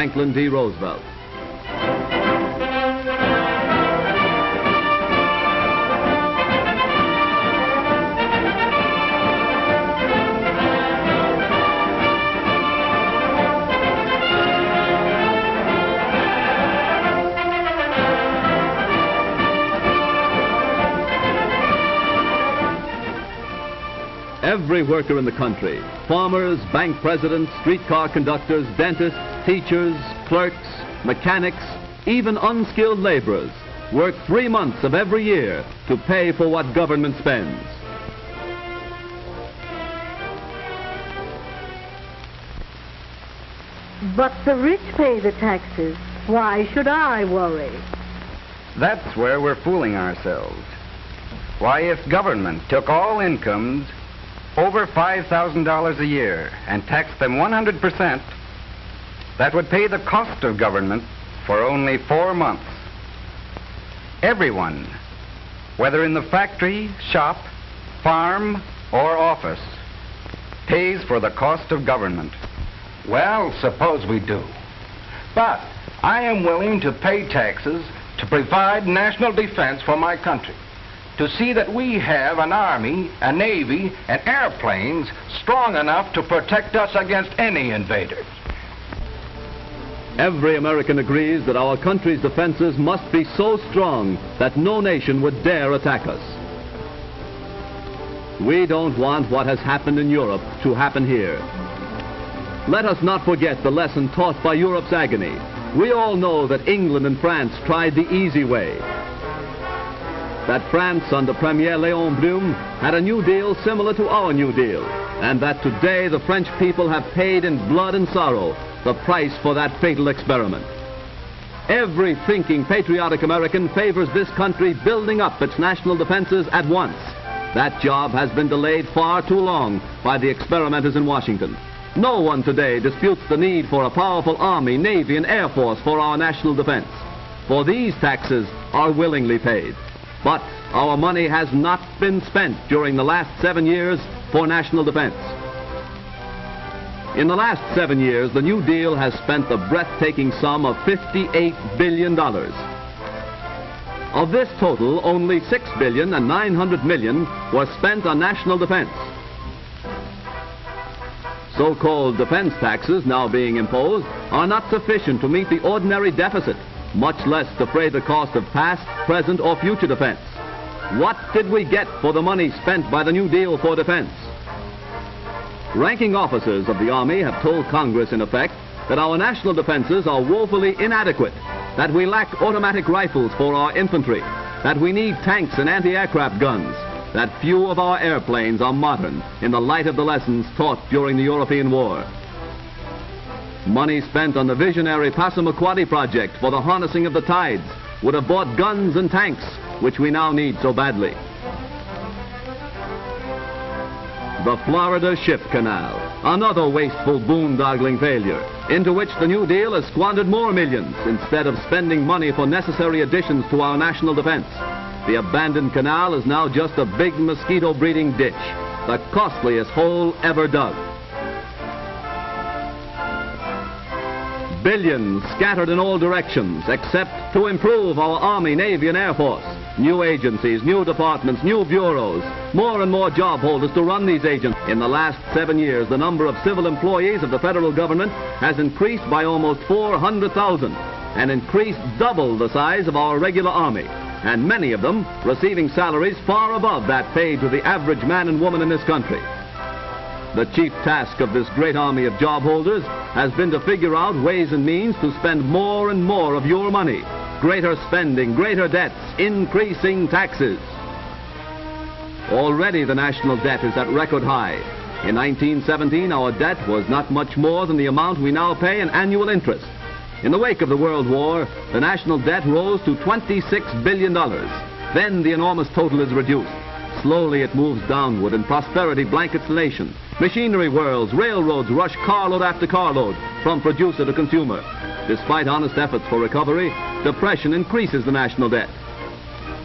Franklin D. Roosevelt. Every worker in the country, farmers, bank presidents, streetcar conductors, dentists, teachers, clerks, mechanics, even unskilled laborers, work 3 months of every year to pay for what government spends. But the rich pay the taxes. Why should I worry? That's where we're fooling ourselves. Why, if government took all incomes over $5,000 a year and taxed them 100%, that would pay the cost of government for only 4 months. Everyone, whether in the factory, shop, farm, or office, pays for the cost of government. Well, suppose we do. But I am willing to pay taxes to provide national defense for my country, to see that we have an army, a navy, and airplanes strong enough to protect us against any invaders. Every American agrees that our country's defenses must be so strong that no nation would dare attack us. We don't want what has happened in Europe to happen here. Let us not forget the lesson taught by Europe's agony. We all know that England and France tried the easy way. That France under Premier Léon Blum had a New Deal similar to our New Deal, and that today the French people have paid in blood and sorrow the price for that fatal experiment. Every thinking, patriotic American favors this country building up its national defenses at once. That job has been delayed far too long by the experimenters in Washington. No one today disputes the need for a powerful Army, Navy, and Air Force for our national defense. For these taxes are willingly paid. But our money has not been spent during the last 7 years for national defense. In the last 7 years, the New Deal has spent the breathtaking sum of $58 billion. Of this total, only $6 billion and $900 million was spent on national defense. So-called defense taxes now being imposed are not sufficient to meet the ordinary deficit, much less defray the cost of past, present, or future defense. What did we get for the money spent by the New Deal for defense? Ranking officers of the Army have told Congress, in effect, that our national defenses are woefully inadequate, that we lack automatic rifles for our infantry, that we need tanks and anti-aircraft guns, that few of our airplanes are modern in the light of the lessons taught during the European War. Money spent on the visionary Passamaquoddy project for the harnessing of the tides would have bought guns and tanks, which we now need so badly. The Florida Ship Canal, another wasteful, boondoggling failure, into which the New Deal has squandered more millions instead of spending money for necessary additions to our national defense. The abandoned canal is now just a big mosquito-breeding ditch, the costliest hole ever dug. Billions scattered in all directions except to improve our Army, Navy, and Air Force. New agencies, new departments, new bureaus, more and more job holders to run these agencies. In the last 7 years, the number of civil employees of the federal government has increased by almost 400,000 and increased double the size of our regular Army, and many of them receiving salaries far above that paid to the average man and woman in this country. The chief task of this great army of job holders has been to figure out ways and means to spend more and more of your money. Greater spending, greater debts, increasing taxes. Already the national debt is at record high. In 1917, our debt was not much more than the amount we now pay in annual interest. In the wake of the World War, the national debt rose to $26 billion. Then the enormous total is reduced. Slowly it moves downward and prosperity blankets the nation. Machinery whirls, railroads rush carload after carload from producer to consumer. Despite honest efforts for recovery, depression increases the national debt.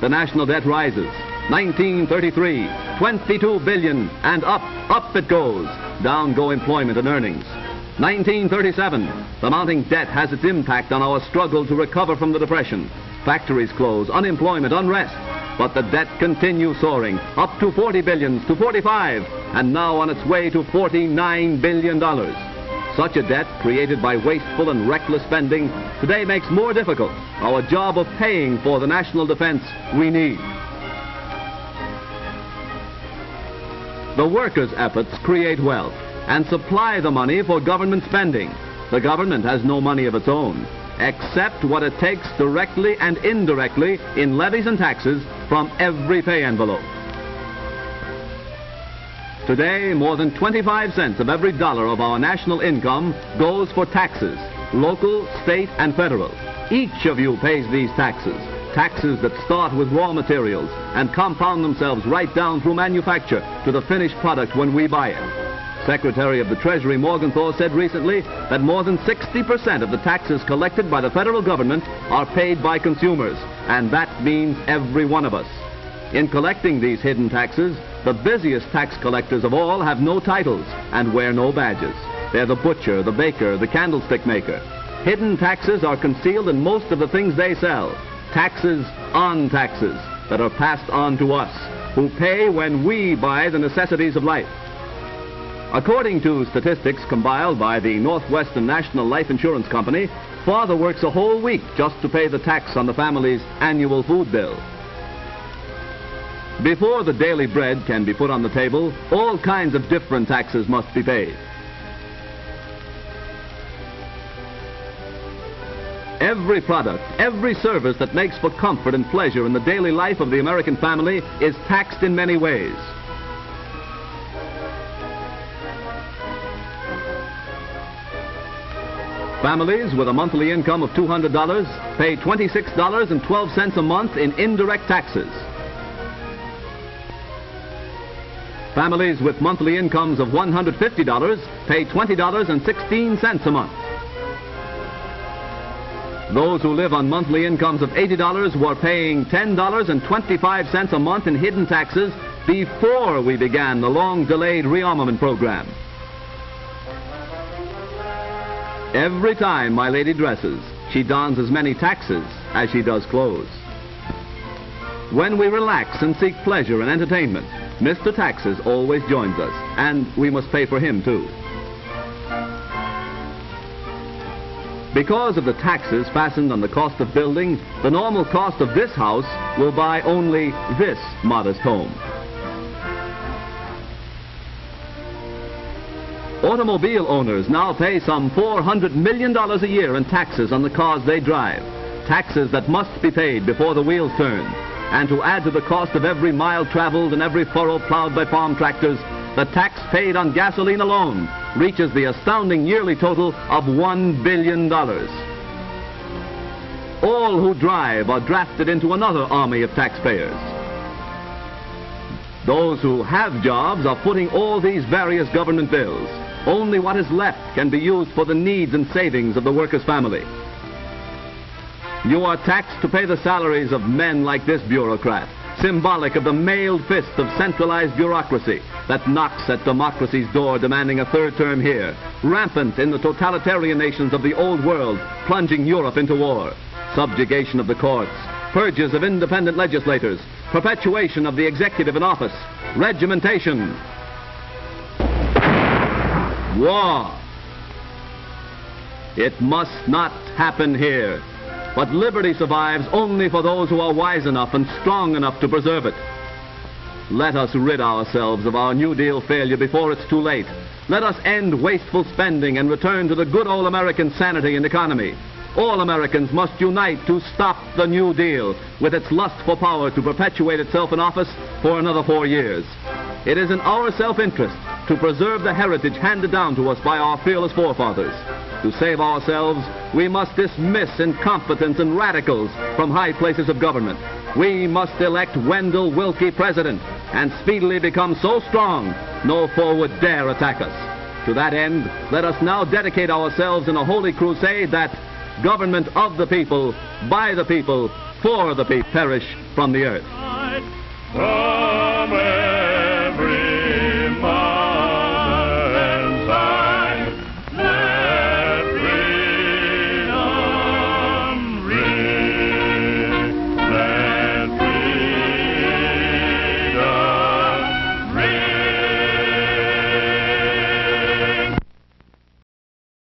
The national debt rises. 1933, 22 billion, and up it goes. Down go employment and earnings. 1937. The mounting debt has its impact on our struggle to recover from the Depression. Factories close, unemployment, unrest. But the debt continues soaring, up to $40 billion, to $45, and now on its way to $49 billion. Such a debt, created by wasteful and reckless spending, today makes more difficult our job of paying for the national defense we need. The workers' efforts create wealth and supply the money for government spending. The government has no money of its own, except what it takes directly and indirectly in levies and taxes from every pay envelope. Today, more than 25 cents of every dollar of our national income goes for taxes, local, state, and federal. Each of you pays these taxes, taxes that start with raw materials and compound themselves right down through manufacture to the finished product when we buy it. Secretary of the Treasury Morgenthau said recently that more than 60% of the taxes collected by the federal government are paid by consumers, and that means every one of us. In collecting these hidden taxes, the busiest tax collectors of all have no titles and wear no badges. They're the butcher, the baker, the candlestick maker. Hidden taxes are concealed in most of the things they sell. Taxes on taxes that are passed on to us, who pay when we buy the necessities of life. According to statistics compiled by the Northwestern National Life Insurance Company, father works a whole week just to pay the tax on the family's annual food bill. Before the daily bread can be put on the table, all kinds of different taxes must be paid. Every product, every service that makes for comfort and pleasure in the daily life of the American family is taxed in many ways. Families with a monthly income of $200 pay $26.12 a month in indirect taxes. Families with monthly incomes of $150 pay $20.16 a month. Those who live on monthly incomes of $80 were paying $10.25 a month in hidden taxes before we began the long-delayed rearmament program. Every time my lady dresses, she dons as many taxes as she does clothes. When we relax and seek pleasure and entertainment, Mr. Taxes always joins us, and we must pay for him too. Because of the taxes fastened on the cost of building, the normal cost of this house will buy only this modest home. Automobile owners now pay some $400 million a year in taxes on the cars they drive, taxes that must be paid before the wheels turn. And to add to the cost of every mile traveled and every furrow plowed by farm tractors, the tax paid on gasoline alone reaches the astounding yearly total of $1 billion. All who drive are drafted into another army of taxpayers. Those who have jobs are footing all these various government bills. Only what is left can be used for the needs and savings of the worker's family. You are taxed to pay the salaries of men like this bureaucrat, symbolic of the mailed fist of centralized bureaucracy that knocks at democracy's door demanding a third term here, rampant in the totalitarian nations of the old world, plunging Europe into war, subjugation of the courts, purges of independent legislators, perpetuation of the executive in office, regimentation, war. It must not happen here. But liberty survives only for those who are wise enough and strong enough to preserve it. Let us rid ourselves of our New Deal failure before it's too late. Let us end wasteful spending and return to the good old American sanity and economy. All Americans must unite to stop the New Deal with its lust for power to perpetuate itself in office for another 4 years. It is in our self-interest to preserve the heritage handed down to us by our fearless forefathers. To save ourselves, we must dismiss incompetents and radicals from high places of government. We must elect Wendell Willkie president and speedily become so strong no foe would dare attack us. To that end, let us now dedicate ourselves in a holy crusade that government of the people, by the people, for the people, perish from the earth.